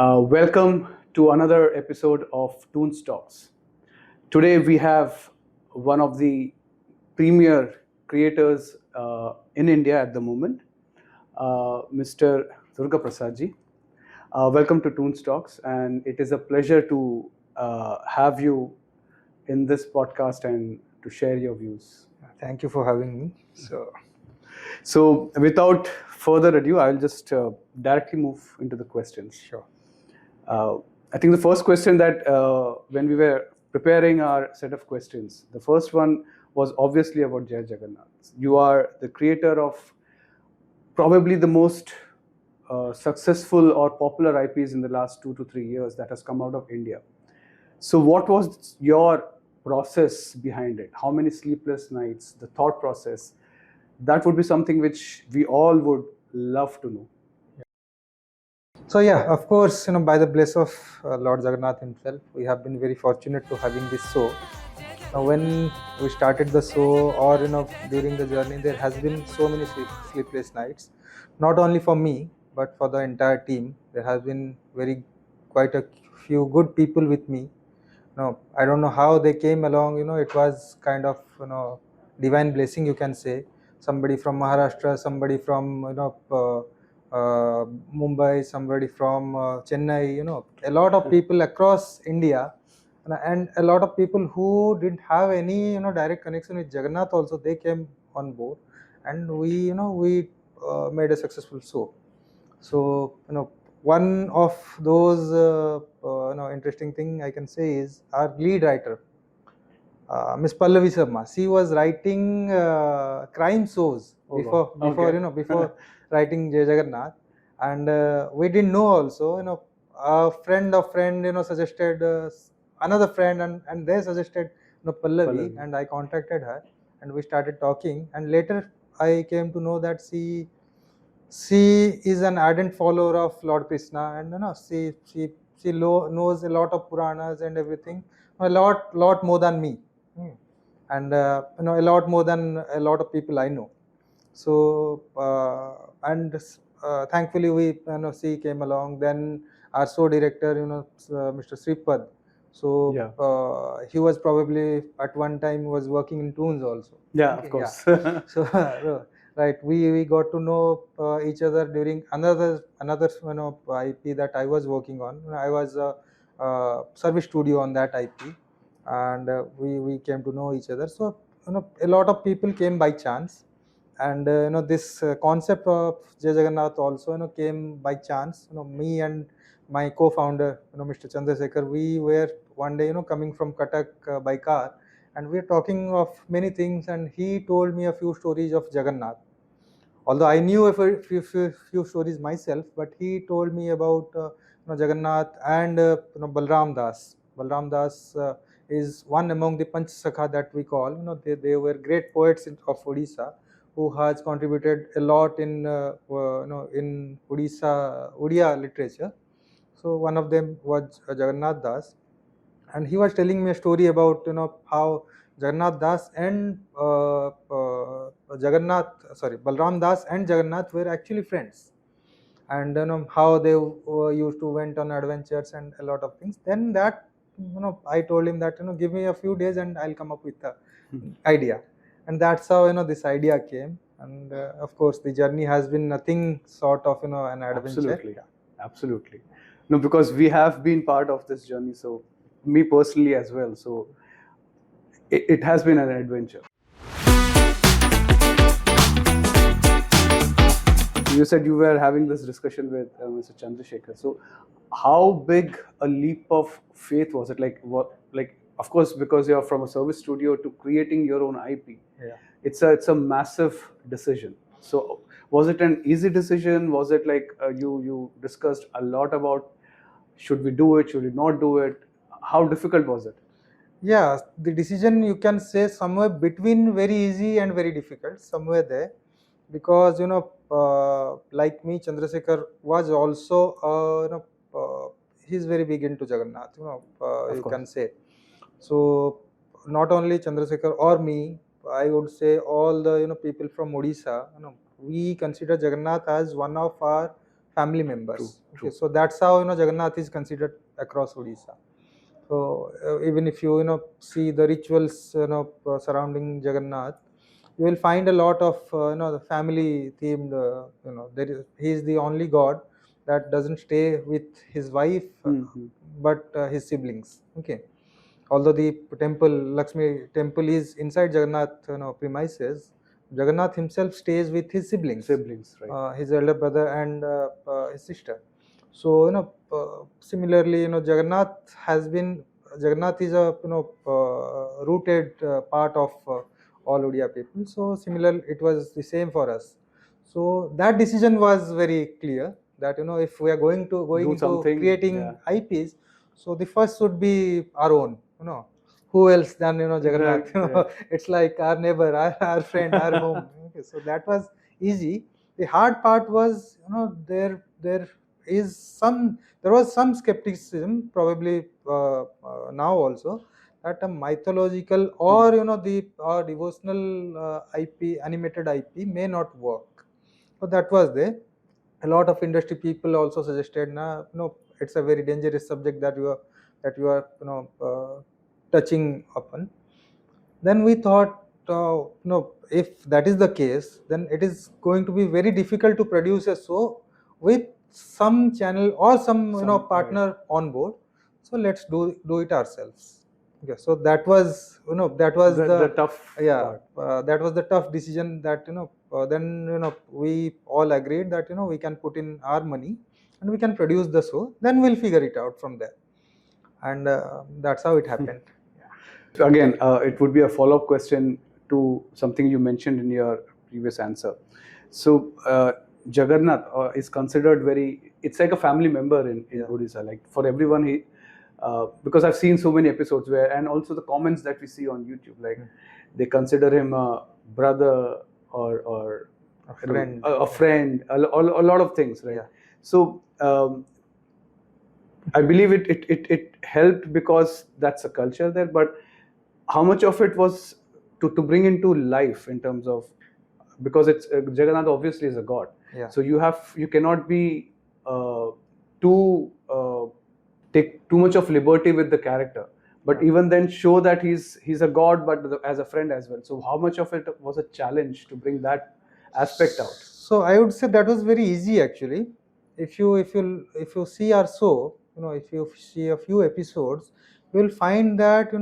Welcome to another episode of Toonz Talks. Today we have one of the premier creators in India at the moment, Mr. Durga Prasad ji. Welcome to Toonz Talks, and it is a pleasure to have you in this podcast and to share your views. Thank you for having me. So without further ado, I'll just directly move into the questions. Sure. I think the first question that when we were preparing our set of questions, the first one was obviously about Jay Jagannath. You are the creator of probably the most successful or popular IPs in the last 2 to 3 years that has come out of India. So what was your process behind it? How many sleepless nights, the thought process? That would be something which we all would love to know. So yeah, of course, by the bless of Lord Jagannath himself, we have been very fortunate to having this show. When we started the show, or during the journey, there has been so many sleepless nights. Not only for me, but for the entire team. There has been quite a few good people with me. I don't know how they came along. It was kind of divine blessing, you can say. Somebody from Maharashtra, somebody from Mumbai, somebody from Chennai, a lot of people across India, and a lot of people who didn't have any direct connection with Jagannath also, they came on board, and we made a successful show. So one of those interesting thing I can say is our lead writer, Miss Pallavi Sharma. She was writing crime shows before writing Jay Jagannath, and we didn't know also. A friend of friend suggested another friend, and they suggested Pallavi, and I contacted her, and we started talking, and later I came to know that she is an ardent follower of Lord Krishna, and she knows a lot of Puranas and everything, a lot more than me. And a lot more than a lot of people I know. So thankfully she came along. Then our show director, Mr. Sripad. So Yeah. he was probably at one time was working in Toonz also. Yeah, of course. Yeah. So right, we got to know each other during another IP that I was working on. I was a service studio on that IP, and we came to know each other. So a lot of people came by chance, and this concept of Jay Jagannath also came by chance. Me and my co-founder, Mr. Chandrasekhar, we were one day coming from Cuttack by car, and we were talking of many things, and he told me a few stories of Jagannath. Although I knew a few stories myself, but he told me about Jagannath and Balram Das. Balram Das is one among the Panch Sakha that we call. They were great poets of Odisha who has contributed a lot in in Odia literature. So one of them was Jagannath Das, and he was telling me a story about how Jagannath Das and Balram Das and Jagannath were actually friends, and how they used to went on adventures and a lot of things. Then that I told him that give me a few days and I'll come up with the idea, and that's how this idea came. And of course the journey has been nothing short of an adventure. Absolutely. No, because we have been part of this journey, so me personally as well, so it has been an adventure. You said you were having this discussion with Mr. Chandrasekhar. So how big a leap of faith was it? Of course, because you're from a service studio to creating your own IP, it's a massive decision. So was it an easy decision? Was it like you discussed a lot about should we do it, should we not do it? How difficult was it? Yeah, the decision, you can say, somewhere between very easy and very difficult, somewhere there, because like me, Chandrasekhar was also he's very big into Jagannath, you can say. So not only Chandrasekhar or me, I would say all the people from Odisha, we consider Jagannath as one of our family members. True. So that's how Jagannath is considered across Odisha. So even if you see the rituals surrounding Jagannath, you will find a lot of the family themed. He is the only god that doesn't stay with his wife, but his siblings. Okay, although the temple Lakshmi temple is inside Jagannath premises, Jagannath himself stays with his siblings, Right. His elder brother and his sister. So similarly, Jagannath is a rooted part of all Odia people. So similar, it was the same for us. So that decision was very clear that if we are going into something, creating IPs, so the first should be our own. Who else than Jagannath? Right. It's like our neighbor, our friend, our home. Okay, so that was easy. The hard part was there was some skepticism probably now also, that a mythological or the devotional IP, animated IP may not work. So that was there. A lot of industry people also suggested, it's a very dangerous subject that you are touching upon. Then we thought, if that is the case, then it is going to be very difficult to produce a show with some channel or some partner on board. So let's do it ourselves. Okay, so that was the tough part. that was the tough decision that then we all agreed that we can put in our money and we can produce the show. Then we'll figure it out from there, and that's how it happened. So again, it would be a follow-up question to something you mentioned in your previous answer. So Jagannath is considered it's like a family member in Odisha. Like for everyone, because I've seen so many episodes where, and also the comments that we see on YouTube, like they consider him a brother or a friend, a lot of things, right? Yeah. So I believe it helped because that's a culture there, but how much of it was to bring into life in terms of, because it's Jagannath obviously is a god, so you cannot be take too much of liberty with the character, but even then show that he's a god, but as a friend as well. So how much of it was a challenge to bring that aspect out? So I would say that was very easy actually. If you see our show, if you see a few episodes, you will find that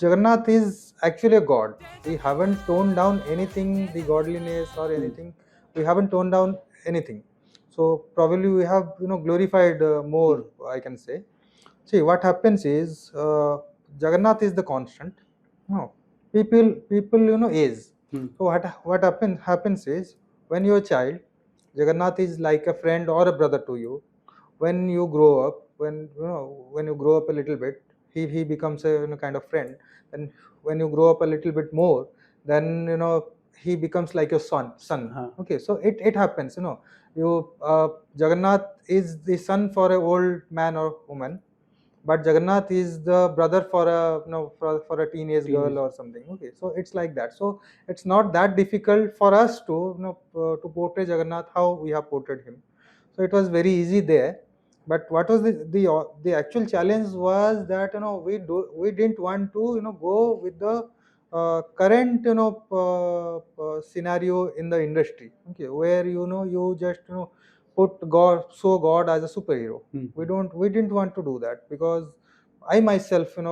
Jagannath is actually a god. We haven't toned down anything, the godliness or anything. We haven't toned down anything. So probably we have glorified more, I can say. See, what happens is Jagannath is the constant. No, people age. So what happens is, when you're a child, Jagannath is like a friend or a brother to you. When you grow up, when you grow up a little bit, he becomes a kind of friend. And when you grow up a little bit more, then he becomes like your son. Okay, so it happens. Jagannath is the son for an old man or woman, but Jagannath is the brother for a for a teenage girl or something. Okay, so it's like that. So it's not that difficult for us to to portray Jagannath how we have portrayed him. So it was very easy there. But what was the actual challenge was that we didn't want to go with the current scenario in the industry. Okay, where you just put God as a superhero. We didn't want to do that, because I myself I'm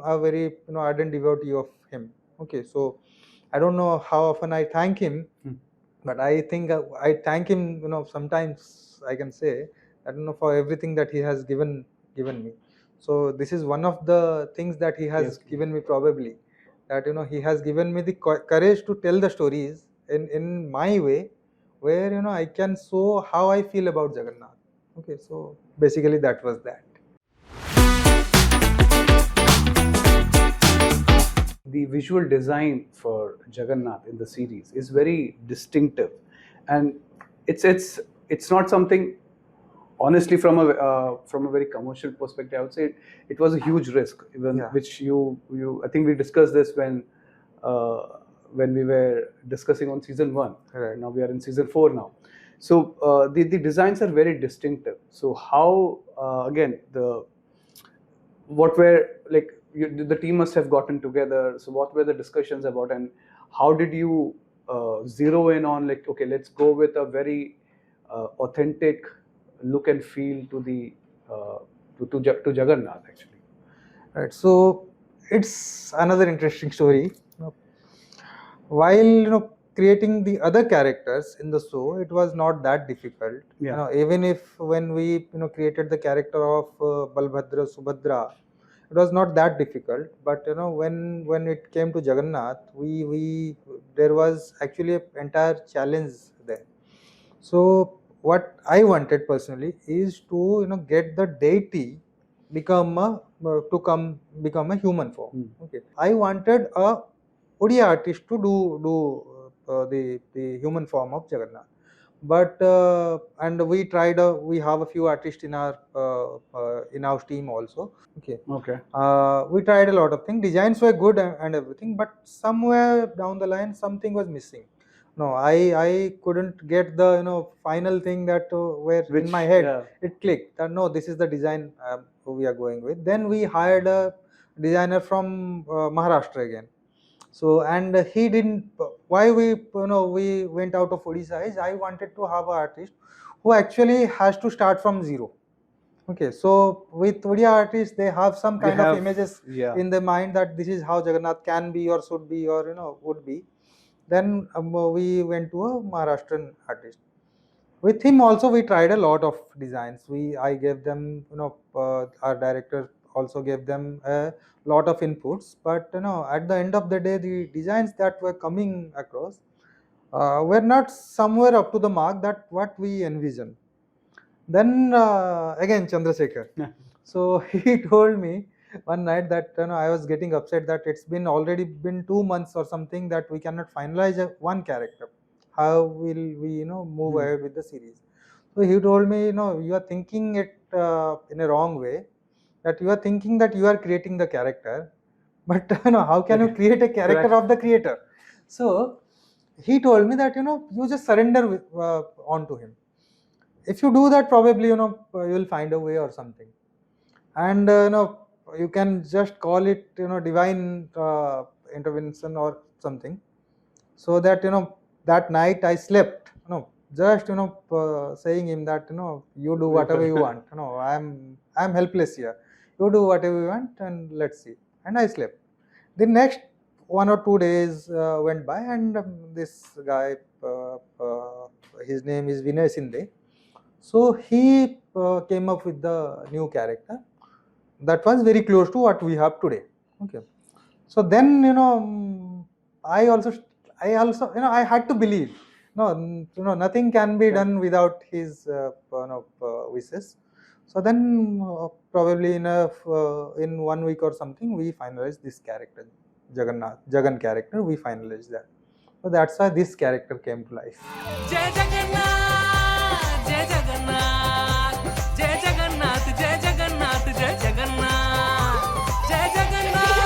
a very ardent devotee of him. Okay, so I don't know how often I thank him, but I think I thank him sometimes, I can say, I don't know, for everything that he has given me. So this is one of the things that he has given me, probably, that he has given me the courage to tell the stories in my way, where I can show how I feel about Jagannath. Okay, so basically that was that. The visual design for Jagannath in the series is very distinctive, and it's not something, honestly, from a very commercial perspective, I would say it was a huge risk, even which you I think we discussed this when when we were discussing on season 1. Right. Now we are in season 4 now. So the designs are very distinctive. So how again what were like the team must have gotten together. So what were the discussions about, and how did you zero in on like, okay, let's go with a very authentic look and feel to the to Jagannath actually. Right. So it's another interesting story. While creating the other characters in the show, it was not that difficult. Yeah. Even if when we created the character of Balbhadra, Subhadra, it was not that difficult. But when it came to Jagannath, we there was actually an entire challenge there. So what I wanted personally is to get the deity become become a human form. Okay, I wanted a Odia artist to do the human form of Jagannath. But and we tried. We have a few artists in our team also. Okay. Okay. We tried a lot of things. Designs were good and everything, but somewhere down the line something was missing. No, I couldn't get the final thing that where in my head it clicked that no, this is the design we are going with. Then we hired a designer from Maharashtra again. So and he didn't. Why we went out of Odisha is I wanted to have an artist who actually has to start from zero. Okay, so with Odia artists, they have some kind of images in their mind that this is how Jagannath can be or should be or would be. Then we went to a Maharashtrian artist. With him also, we tried a lot of designs. I gave them, our director also gave them a lot of inputs. But at the end of the day, the designs that were coming across were not somewhere up to the mark that what we envisioned. Then again Chandrasekhar. So he told me one night that I was getting upset that it's been already been 2 months or something that we cannot finalize one character. How will we move ahead with the series? So he told me, you are thinking it in a wrong way. That you are thinking that you are creating the character, but how can you create a character of the creator? So he told me that you just surrender onto him. If you do that, probably you will find a way or something. And you can just call it divine intervention or something. So that that night I slept just saying him that you do whatever you want. I'm helpless here. You do whatever you want and let's see. And I slept. The next 1 or 2 days went by, and this guy, his name is Vinay Sinde. So he came up with the new character that was very close to what we have today. Okay. So then I also I had to believe. Nothing can be done without his wishes. So then probably in 1 week or something we finalized this character, Jagan character. We finalized that. So that's why this character came to life. Jay Jagannath, Jay Jagannath, Jay Jagannath, Jay Jagannath, Jay Jagannath, Jay Jagannath,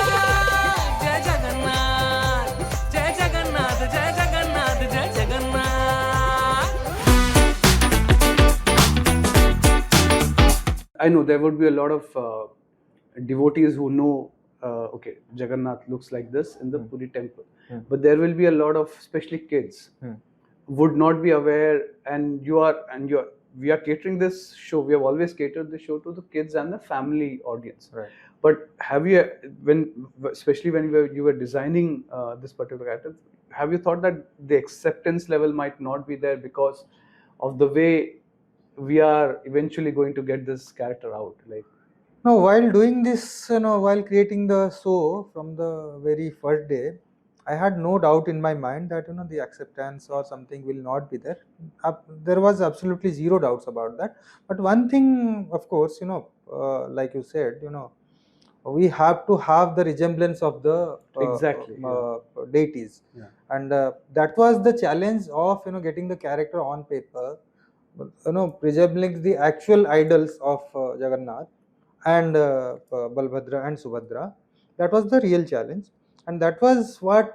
Jay Jagannath, Jay Jagannath, Jay Jagannath, Jay Jagannath. I know there would be a lot of devotees who know, okay, Jagannath looks like this in the Puri temple. But there will be a lot of, especially kids, would not be aware, and we are catering this show. We have always catered the show to the kids and the family audience. Right. But have you, especially when you were designing this particular character, have you thought that the acceptance level might not be there because of the way we are eventually going to get this character out? Like, no, while doing this, while creating the show from the very first day, I had no doubt in my mind that the acceptance or something will not be there. There was absolutely zero doubts about that. But one thing, of course, like you said, we have to have the resemblance of the deities, and that was the challenge of getting the character on paper, resembling the actual idols of Jagannath and Balbhadra and Subhadra. That was the real challenge. and that was what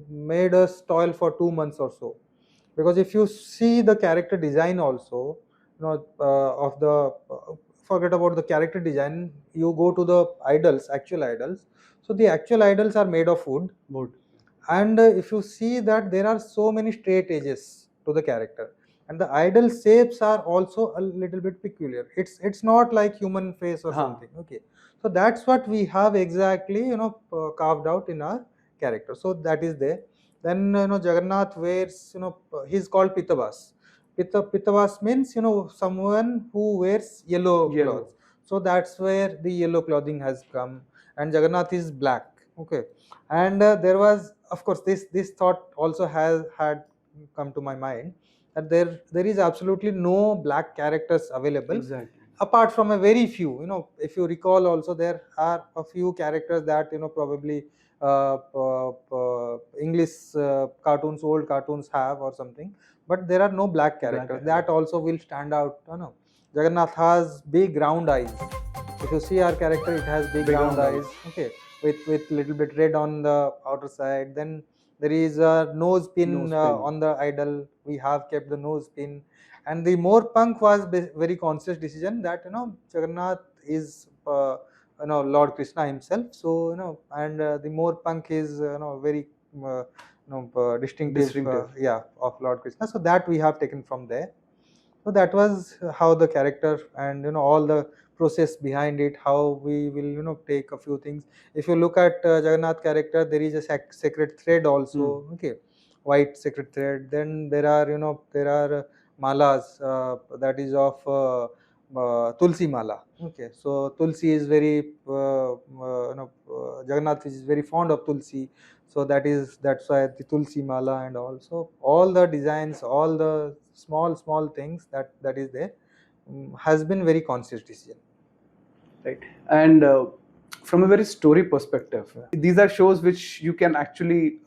made us toil for 2 months or so. Because if you see the character design also, of the forget about the character design, you go to the idols, actual idols. So the actual idols are made of wood, Wood. and if you see that there are so many straight edges to the character, and the idol shapes are also a little bit peculiar. It's not like human face or Huh. something. Okay, so that's what we have exactly carved out in our character. So that is there. Then Jagannath wears, he's called Pitabas. Pitabas means someone who wears yellow Yellow. clothes. So that's where the yellow clothing has come, and Jagannath is black. Okay, and there was, of course, this thought also had come to my mind, that there is absolutely no black characters available, Exactly. apart from a very few. If you recall also, there are a few characters that probably English cartoons, old cartoons have or something, but there are no black characters. character. That also will stand out. Jagannath has big round eyes. If you see our character, it has big round eyes. Okay, with little bit red on the outer side. Then there is a nose pin, Nose pin. on the idol. We have kept the nose pin, and the more punk was very conscious decision that Jagannath is Lord Krishna himself. So and the more punk is very distinctive, of Lord Krishna. So that we have taken from there. So that was how the character, and all the process behind it, how we will take a few things. If you look at Jagannath character, there is a sacred thread also. Okay, white sacred thread. Then there are malas, that is of Tulsi mala. Okay, so Tulsi is very Jagannath is very fond of Tulsi, so that's why the Tulsi mala and all. So all the designs, all the small things that is there, has been very conscious decision. Right. And from a very story perspective, these are shows which you can actually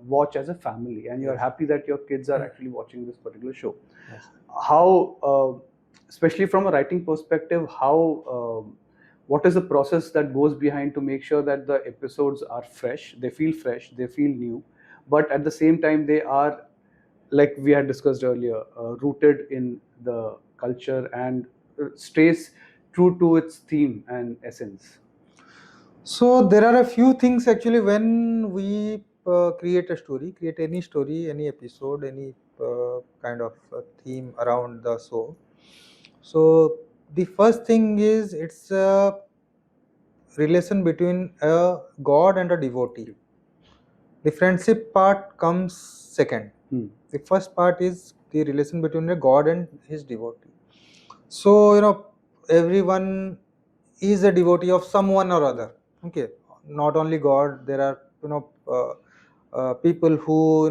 watch as a family, and you're Yes. happy that your kids are actually watching this particular show. Yes. How, especially from a writing perspective, how what is the process that goes behind to make sure that the episodes are fresh, they feel new, but at the same time they are, like we had discussed earlier, rooted in the culture and stays true to its theme and essence? So there are a few things actually when we create any story, any episode, any kind of theme around the show. So the first thing is, it's a relation between a god and a devotee. The friendship part comes second. The first part is the relation between a god and his devotee. So everyone is a devotee of someone or other. Okay, not only god. There are people who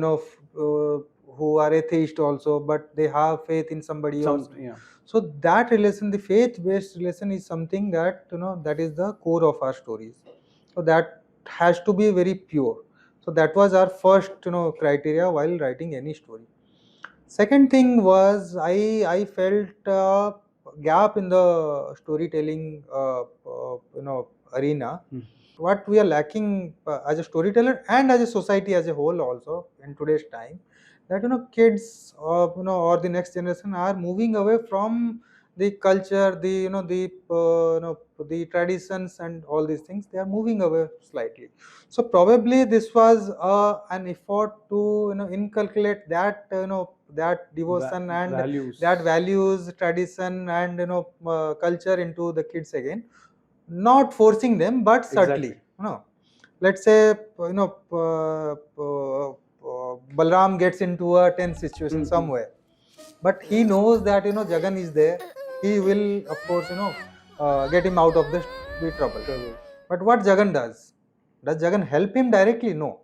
who are atheist also, but they have faith in somebody else. Yeah. So that relation, the faith-based relation, is something that that is the core of our stories. So that has to be very pure. So that was our first criteria while writing any story. Second thing was, I felt a gap in the storytelling arena. What we are lacking as a storyteller and as a society as a whole also in today's time, that kids or the next generation are moving away from the culture, the the traditions and all these things. They are moving away slightly. So probably this was an effort to inculcate that that devotion and values. that values, tradition and culture into the kids again, not forcing them, but subtly. Exactly. Let's say Balram gets into a tense situation somewhere, but he knows that Jagan is there. He will, of course, get him out of the trouble. But what Jagan does Jagan help him directly? No.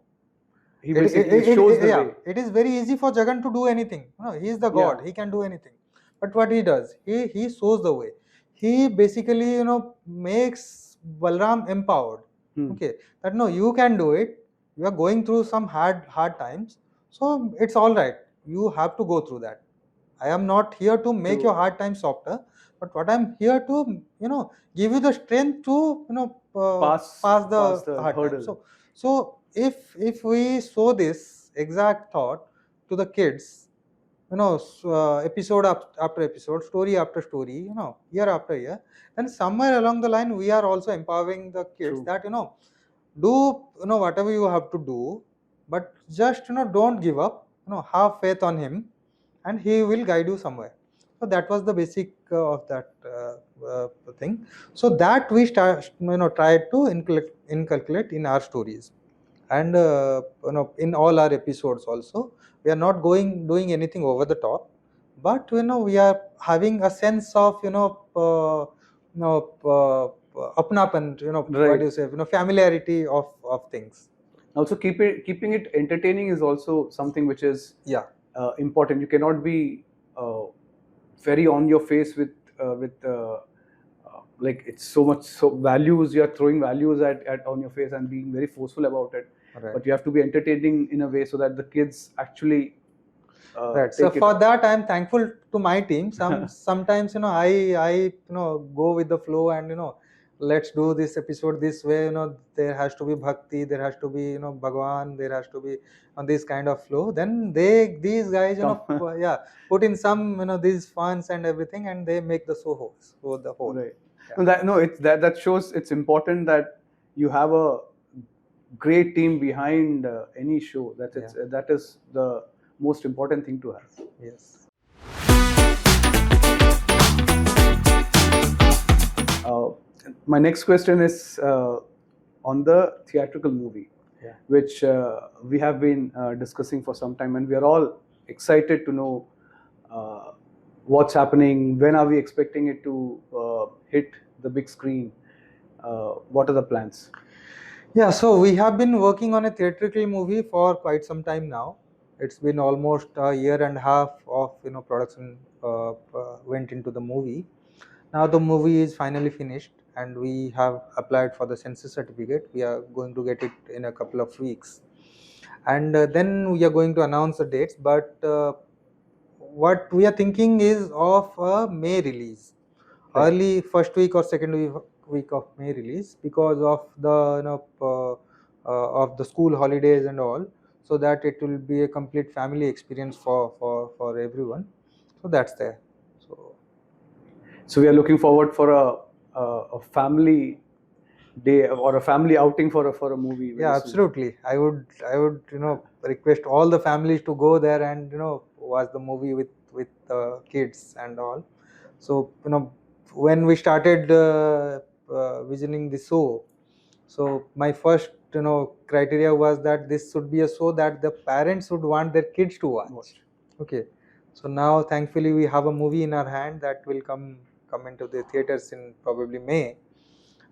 He basically shows the way. It is very easy for Jagan to do anything. He is the god. Yeah. He can do anything. But what he does, he shows the way. He basically makes Balram empowered. Okay, that no, you can do it. You are going through some hard times, so it's all right. You have to go through that. I am not here to make your hard times softer, but what I'm here to give you the strength to Pass the hard time. hurdle. So if we show this exact thought to the kids, episode after episode, story after story, year after year, then somewhere along the line we are also empowering the kids True. that do whatever you have to do, but just don't give up. Have faith on him, and he will guide you somewhere. So that was the basic of that thing. So that we tried to inculcate in our stories, and in all our episodes also. We are not doing anything over the top, but we are having a sense of apnapan, what Right. do you say, familiarity of things. Also, keeping it entertaining is also something which is Yeah, important. You cannot be very on your face with like it's so much values. You are throwing values at on your face and being very forceful about it. right. But you have to be entertaining in a way so that the kids actually Right. So take it for up. that, I am thankful to my team. Sometimes I go with the flow, and let's do this episode this way. There has to be bhakti, there has to be Bhagwan, there has to be on this kind of flow. Then these guys yeah, put in some these funds and everything, and they make the so the whole. Right. Yeah. No, it's that shows it's important that you have a great team behind any show. That is the most important thing to have. Yes. My next question is on the theatrical movie, Yeah. which we have been discussing for some time, and we are all excited to know what's happening. When are we expecting it to hit the big screen? What are the plans? Yeah, so we have been working on a theatrical movie for quite some time now. It's been almost a year and a half of production went into the movie. Now the movie is finally finished, and we have applied for the census certificate. We are going to get it in a couple of weeks, and then we are going to announce the dates. But what we are thinking is of a May release, Right. early first week or second week of May release, because of the of the school holidays and all, so that it will be a complete family experience for everyone. So that's there. So we are looking forward for a family day or a family outing for a movie. very Yeah, soon. absolutely. I would request all the families to go there and watch the movie with kids and all. So when we started visioning the show, so my first criteria was that this should be a show that the parents would want their kids to watch. Okay, so now thankfully we have a movie in our hand that will come into the theaters in probably May,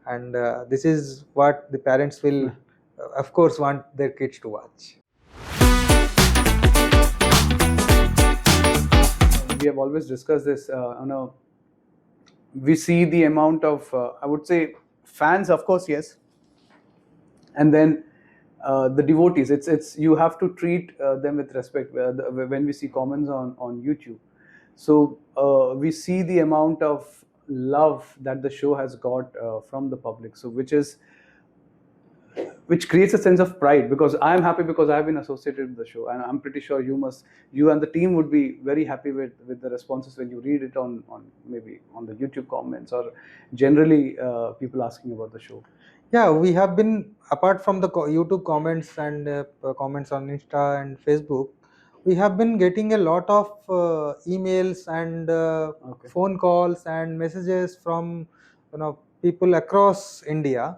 and this is what the parents will of course want their kids to watch. We have always discussed this. We see the amount of I would say fans, of course, yes, and then the devotees. It's you have to treat them with respect. When we see comments on YouTube, so we see the amount of love that the show has got from the public. So which creates a sense of pride, because I'm happy because I've been associated with the show, and I'm pretty sure you and the team would be very happy with the responses when you read it on maybe on the YouTube comments, or generally people asking about the show. Yeah, we have been, apart from the YouTube comments and comments on Insta and Facebook, we have been getting a lot of emails and Okay. phone calls and messages from people across India.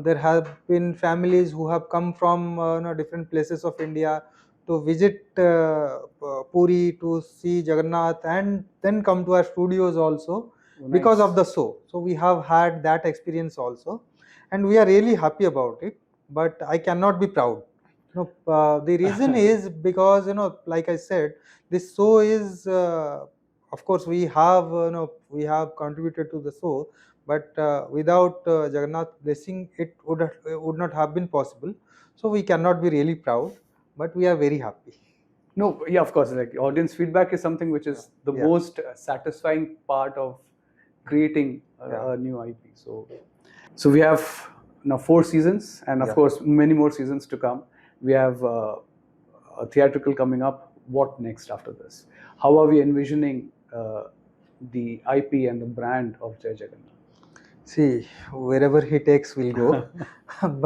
There have been families who have come from different places of India to visit Puri to see Jagannath, and then come to our studios also because Nice. of the show. So we have had that experience also, and we are really happy about it. But I cannot be proud. The reason is because like I said, this show is of course we have contributed to the show, but without Jagannath blessing, it would not have been possible. So we cannot be really proud, but we are very happy. No, yeah, of course. Like audience feedback is something which is the Yeah. most satisfying part of creating Yeah. a new IP. So So we have now 4 seasons, and of Yeah. course many more seasons to come. We have a theatrical coming up. What next after this? How are we envisioning the IP and the brand of Jay Jagannath? See, wherever he takes, we'll go.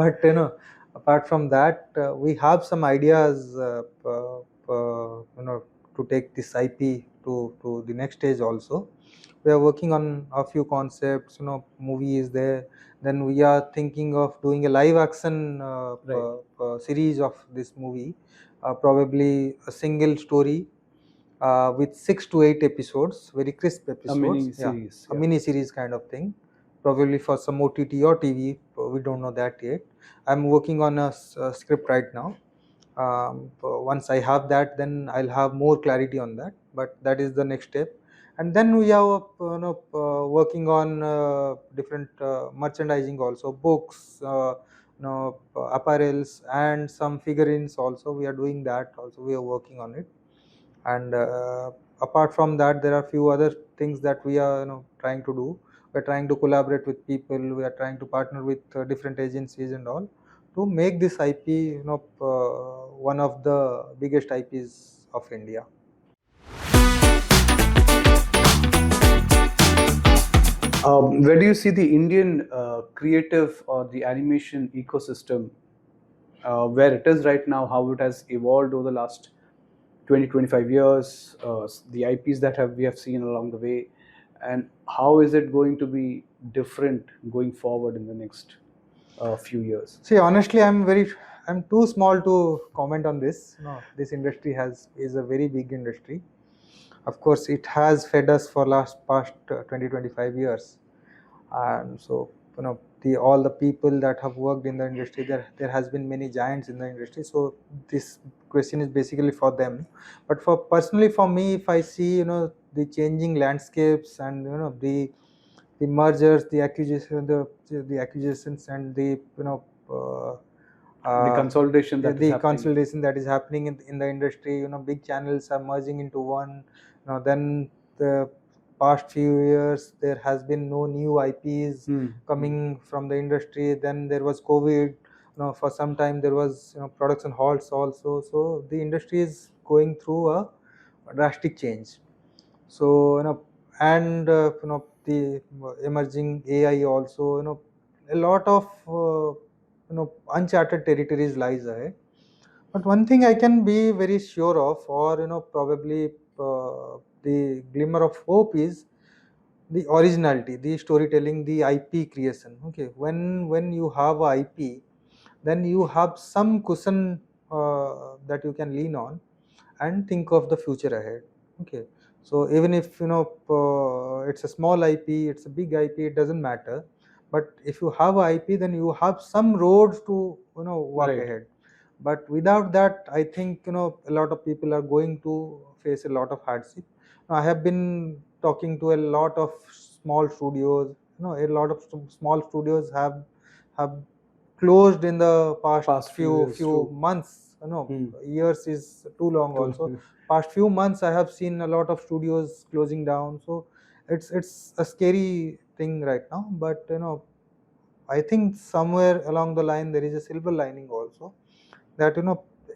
But apart from that, we have some ideas, to take this IP to the next stage also. We are working on a few concepts. Movie is there. Then we are thinking of doing a live action Right. series of this movie, probably a single story with 6 to 8 episodes, very crisp A mini episodes. Yeah, series. a Yeah. mini series kind of thing, probably for some OTT or TV. We don't know that yet. I'm working on a script right now. Once I have that, then I'll have more clarity on that. But that is the next step. And then we are working on different merchandising also, books, apparels, and some figurines also. We are doing that also. We are working on it. And apart from that, there are few other things that we are trying to do. We're trying to collaborate with people. We are trying to partner with different agencies and all to make this IP one of the biggest IPs of India. Where do you see the Indian creative or the animation ecosystem, where it is right now, how it has evolved over the last 20-25 years, the IPs that we have seen along the way, and how is it going to be different going forward in the next few years? See, honestly, I'm too small to comment on this. This industry is a very big industry. Of course, it has fed us for past 20-25 years. And so the all the people that have worked in the industry, there has been many giants in the industry. So this question is basically for them. But for personally, for me, if I see the changing landscapes and the mergers, the acquisition, the acquisitions, and the The consolidation that is the happening. consolidation that is happening in the industry. Big channels are merging into one. Then the past few years there has been no new IPs coming from the industry. Then there was COVID. For some time there was production halts also. So the industry is going through a drastic change. So and the emerging AI also. A lot of uncharted territories lies ahead. But one thing I can be very sure of, or probably the glimmer of hope is the originality, the storytelling, the IP creation. Okay, when you have a IP, then you have some cushion that you can lean on and think of the future ahead. Okay, so even if it's a small IP, it's a big IP, it doesn't matter. But if you have a IP, then you have some roads to walk Right. ahead. But without that, I think a lot of people are going to face a lot of hardship. I have been talking to a lot of small studios. A lot of small studios have closed in the past Few years, few true. months. Years is too long also. Past few months I have seen a lot of studios closing down. So it's a scary thing right now. But I think somewhere along the line there is a silver lining also, that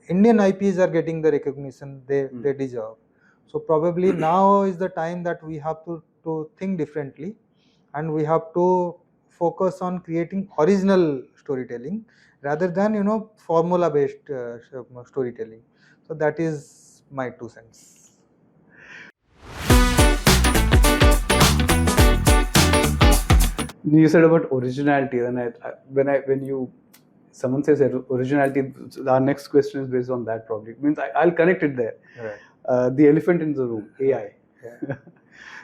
Indian IPs are getting the recognition they deserve. So probably now is the time that we have to think differently, and we have to focus on creating original storytelling rather than formula based storytelling. So that is my 2 cents. You said about originality, and when you someone says originality, our next question is based on that. Probably means I'll connect it there. Right. The elephant in the room, AI. Yeah.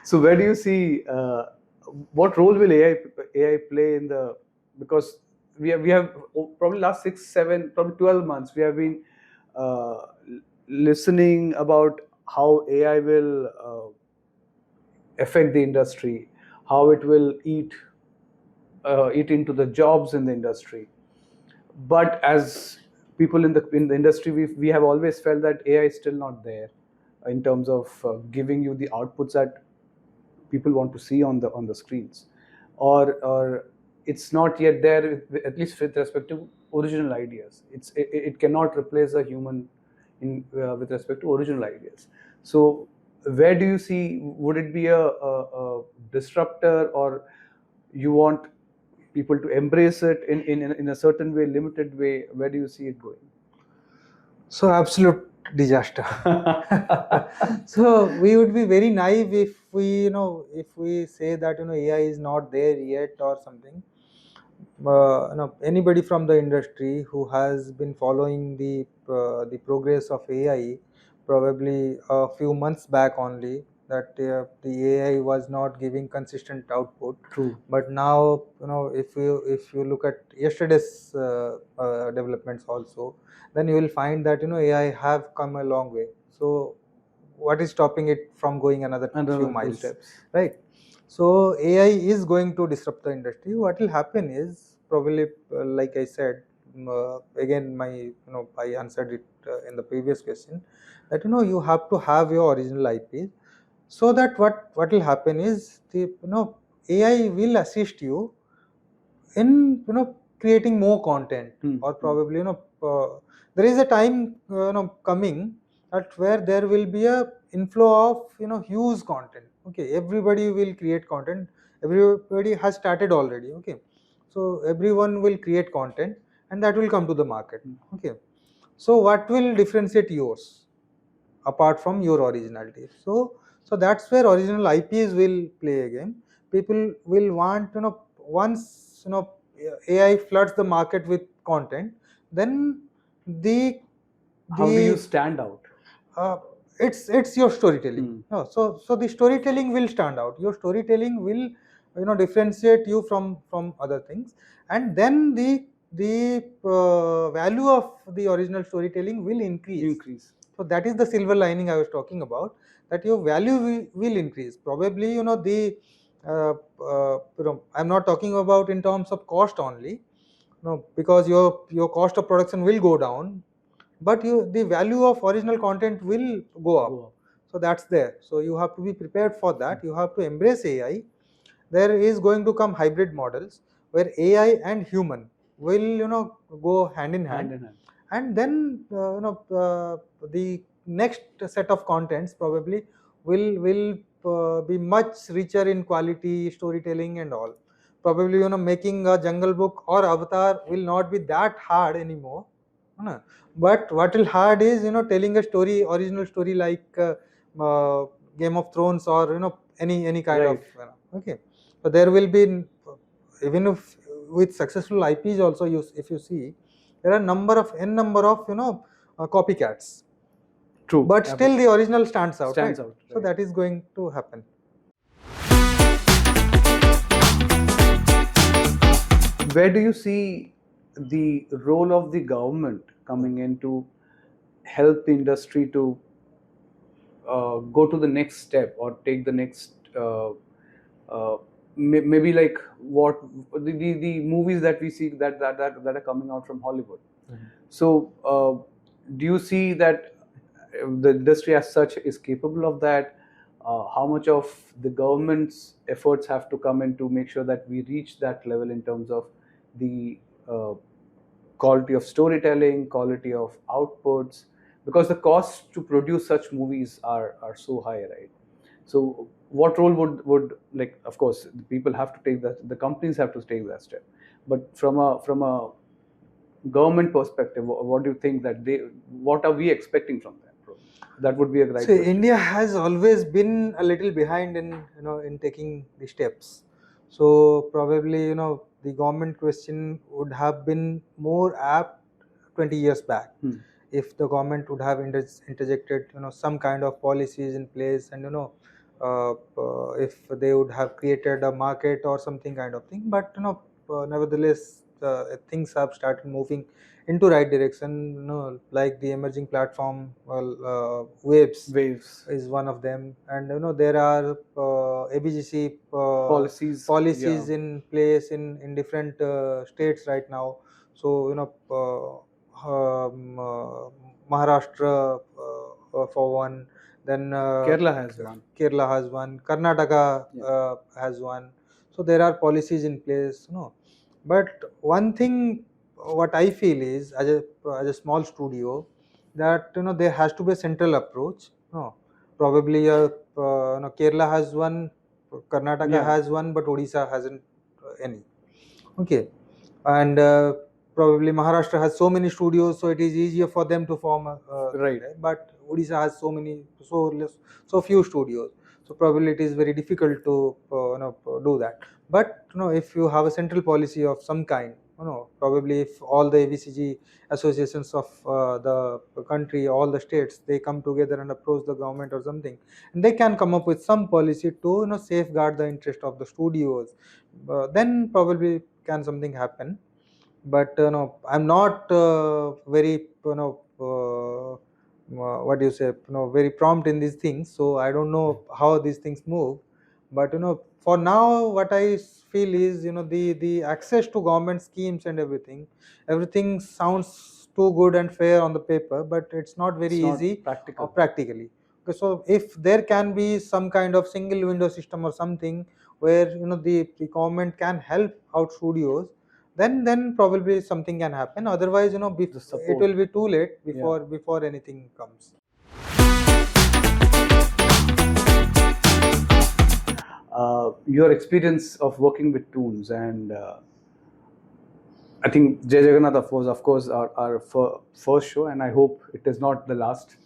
So where do you see what role will AI play in the, because we have probably last 6, 7, probably 12 months we have been uh, listening about how AI will affect the industry, how it will eat into the jobs in the industry. But as people in the industry, we have always felt that AI is still not there in terms of giving you the outputs that people want to see on the screens, or it's not yet there, at least with respect to original ideas. It cannot replace a human with respect to original ideas. So where do you see, would it be a disruptor, or you want people to embrace it in a certain way, limited way? Where do you see it going? So absolute disaster. So we would be very naive if we say that AI is not there yet or something. Anybody from the industry who has been following the progress of AI, probably a few months back only, that the AI was not giving consistent output. True. But now, if you look at yesterday's developments also, then you will find that AI have come a long way. So what is stopping it from going another few miles, steps. right? So AI is going to disrupt the industry. What will happen is probably, like I said, again, I answered it in the previous question, that you have to have your original IP, so that what will happen is the AI will assist you in creating more content, or probably there is a time coming at where there will be a inflow of huge content. Okay, everybody will create content. Everybody has started already. Okay, so everyone will create content, and that will come to the market. Okay, so what will differentiate yours apart from your originality? So that's where original IPs will play a game. People will want, once AI floods the market with content, then the How do you stand out? uh, it's your storytelling. So the storytelling will stand out. Your storytelling will differentiate you from other things, and then the value of the original storytelling will increase. So that is the silver lining I was talking about, that your value will increase. Probably the I'm not talking about in terms of cost only, because your cost of production will go down, but the value of original content will go up. So that's there. So you have to be prepared for that. You have to embrace AI. There is going to come hybrid models where AI and human will go hand in hand. And then the next set of contents probably will be much richer in quality, storytelling and all. Probably making a Jungle Book or Avatar will not be that hard anymore. But what will hard is telling a story, original story, like Game of Thrones, or any kind of okay. So there will be, even if with successful IPs also, if you see, there are number of copycats. True. But still the original stands out. Stands right? out, So right. that is going to happen. Where do you see the role of the government coming in to help the industry to go to the next step, or take the next maybe like what the movies that we see that are coming out from Hollywood? So do you see that the industry as such is capable of that? How much of the government's efforts have to come in to make sure that we reach that level in terms of the quality of storytelling, quality of outputs? Because the costs to produce such movies are so high, right? So what role would, like, of course the people have to take that, the companies have to take that step, but from a government perspective, what do you think that what are we expecting from them? That would be a right So question. India has always been a little behind in taking the steps. So probably the government question would have been more apt 20 years back, if the government would have interjected some kind of policies in place, and if they would have created a market or something kind of thing. But nevertheless, things have started moving into right direction. Like the emerging platform, waves is one of them, and there are ABGC policies in place in different states right now. So Maharashtra for one, then Kerala has one, Karnataka has one. So there are policies in place. But one thing what I feel is, as a small studio, that there has to be a central approach. No, probably Kerala has one, Karnataka Yeah, has one, but Odisha hasn't any. Okay, and probably Maharashtra has so many studios, so it is easier for them to form a thing right. there. But Odisha has so many, so less, so few studios, so probably it is very difficult to do that. But if you have a central policy of some kind, probably if all the ABCG associations of the country, all the states, they come together and approach the government or something, and they can come up with some policy to safeguard the interest of the studios, then probably can something happen. But I'm not very what do you say, very prompt in these things, so I don't know how these things move. But for now what I feel is, the access to government schemes and everything sounds too good and fair on the paper, but it's not very It's not easy practical. practically. Okay, so if there can be some kind of single window system or something where the government can help out studios, then probably something can happen. Otherwise, The it will support. be too late Yeah. before anything comes. Your experience of working with Toonz, and I think Jay Jagannath was, of course, our first show, and I hope it is not the last.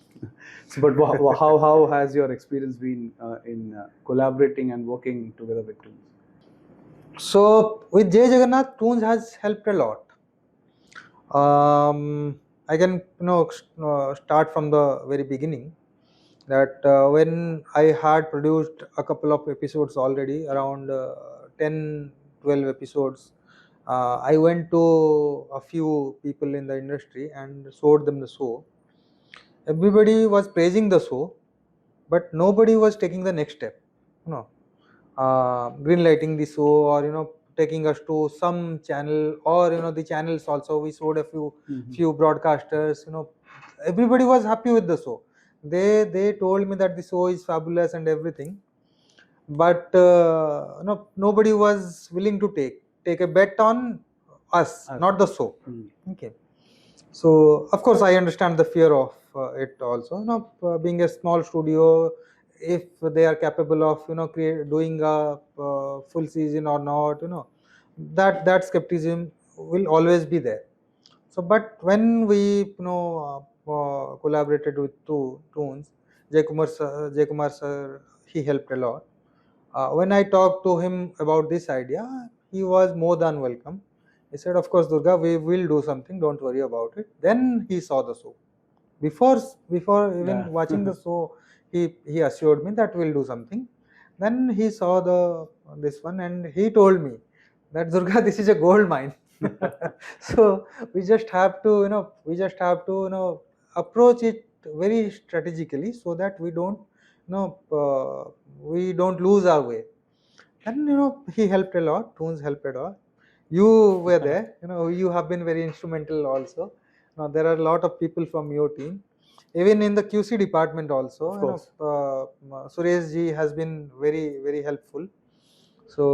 So, but how has your experience been in collaborating and working together with Toonz? So with Jay Jagannath, Toonz has helped a lot. I can start from the very beginning, that when I had produced a couple of episodes already, around 10 12 episodes, I went to a few people in the industry and showed them the show. Everybody was praising the show, but nobody was taking the next step, you know green lighting the show, or taking us to some channel, or the channels also. We showed a few broadcasters. Everybody was happy with the show. They told me that the show is fabulous and everything, but nobody was willing to take a bet on us, Us. not the show. Mm. Okay, so of course I understand the fear of it also. Being a small studio, if they are capable of doing a full season or not, that skepticism will always be there. So, but when we collaborated with Toonz, Jay Kumar sir, he helped a lot. When I talked to him about this idea, he was more than welcome. He said, "Of course, Durga, we will do something. Don't worry about it." Then he saw the show. Before before even Yeah. watching the show, he assured me that we'll do something. Then he saw the this one, and he told me that, Durga, this is a gold mine. So we just have to approach it very strategically, so that we don't lose our way. And he helped a lot. Toonz helped a lot. You were there. You have been very instrumental also. Now there are a lot of people from your team, even in the QC department also. Of course. Suresh ji has been very very helpful. So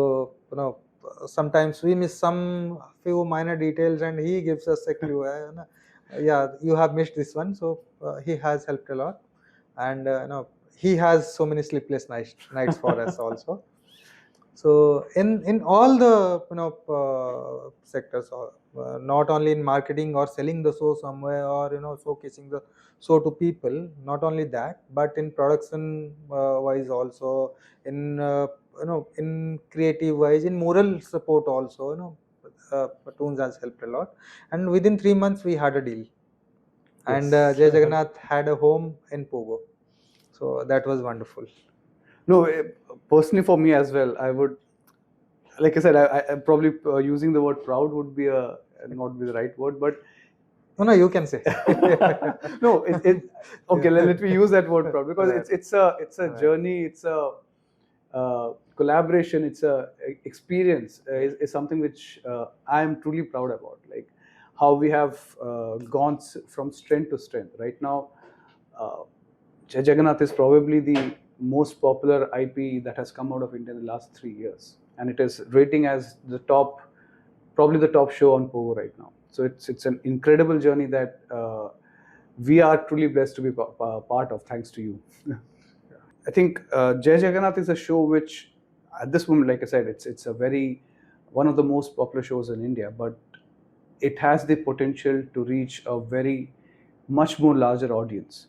sometimes we miss some few minor details, and he gives us a clue. Yeah, you have missed this one. So he has helped a lot, and he has so many sleepless nights for us also. So in all the sectors, not only in marketing or selling the show somewhere, or showcasing the show to people, not only that, but in production wise also, in in creative wise, in moral support also, Toonz has helped a lot. And within 3 months we had a deal, and Yes. Jay Jagannath had a home in Pogo, so that was wonderful. No, personally for me as well, I would, like I said, I probably using the word proud would be not be the right word, but No, you can say. no, okay. Let me use that word proud, because Right. it's a Right. journey, it's a collaboration, it's a experience, is something which I am truly proud about. Like how we have gone from strength to strength. Right now, Jay Jagannath is probably the most popular IP that has come out of India in the last 3 years, and it is rating as the top probably the top show on Pogo right now. So it's an incredible journey that we are truly blessed to be part of, thanks to you. I think Jay Jagannath is a show which, at this moment, like I said, it's a very one of the most popular shows in India, but it has the potential to reach a very much more larger audience,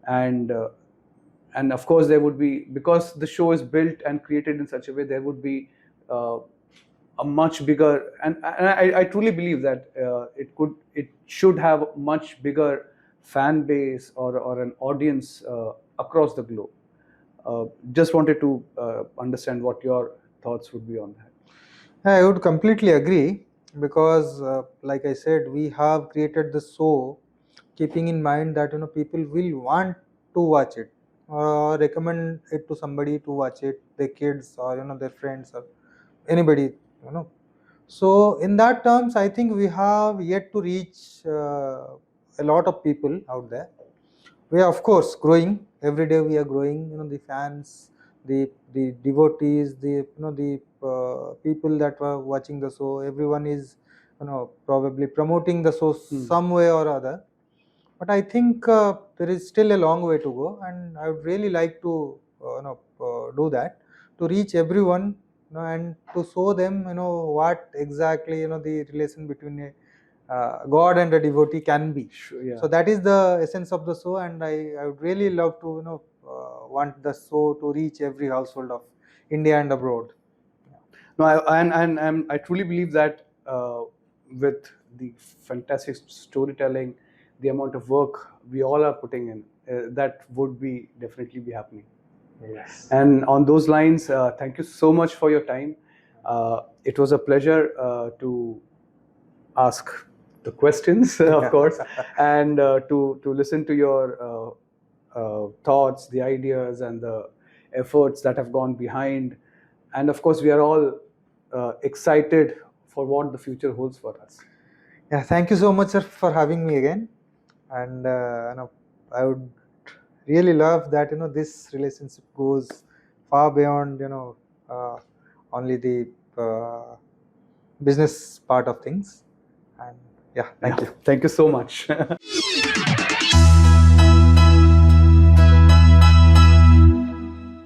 and of course there would be, because the show is built and created in such a way, there would be a much bigger, and I truly believe that it should have a much bigger fan base or an audience across the globe. Just wanted to understand what your thoughts would be on that. I would completely agree, because, like I said, we have created the show keeping in mind that people will want to watch it or recommend it to somebody to watch it, their kids or their friends or anybody. So in that terms, I think we have yet to reach a lot of people out there. We are of course growing every day. We are growing. The fans, the devotees, the people that were watching the show. Everyone is probably promoting the show some way or other. But I think there is still a long way to go, and I would really like to do that, to reach everyone, and to show them what exactly the relation between a God and a devotee can be. Sure, yeah. So that is the essence of the show, and I would really love to want the show to reach every household of India and abroad. No, I truly believe that with the fantastic storytelling, the amount of work we all are putting in, that would be definitely be happening. Yes. And on those lines, thank you so much for your time. It was a pleasure to ask the questions, of course, and to listen to your thoughts, the ideas, and the efforts that have gone behind. And of course, we are all excited for what the future holds for us. Yeah, thank you so much, sir, for having me again. And I would really love that this relationship goes far beyond only the business part of things. And yeah, thank you. Thank you so much.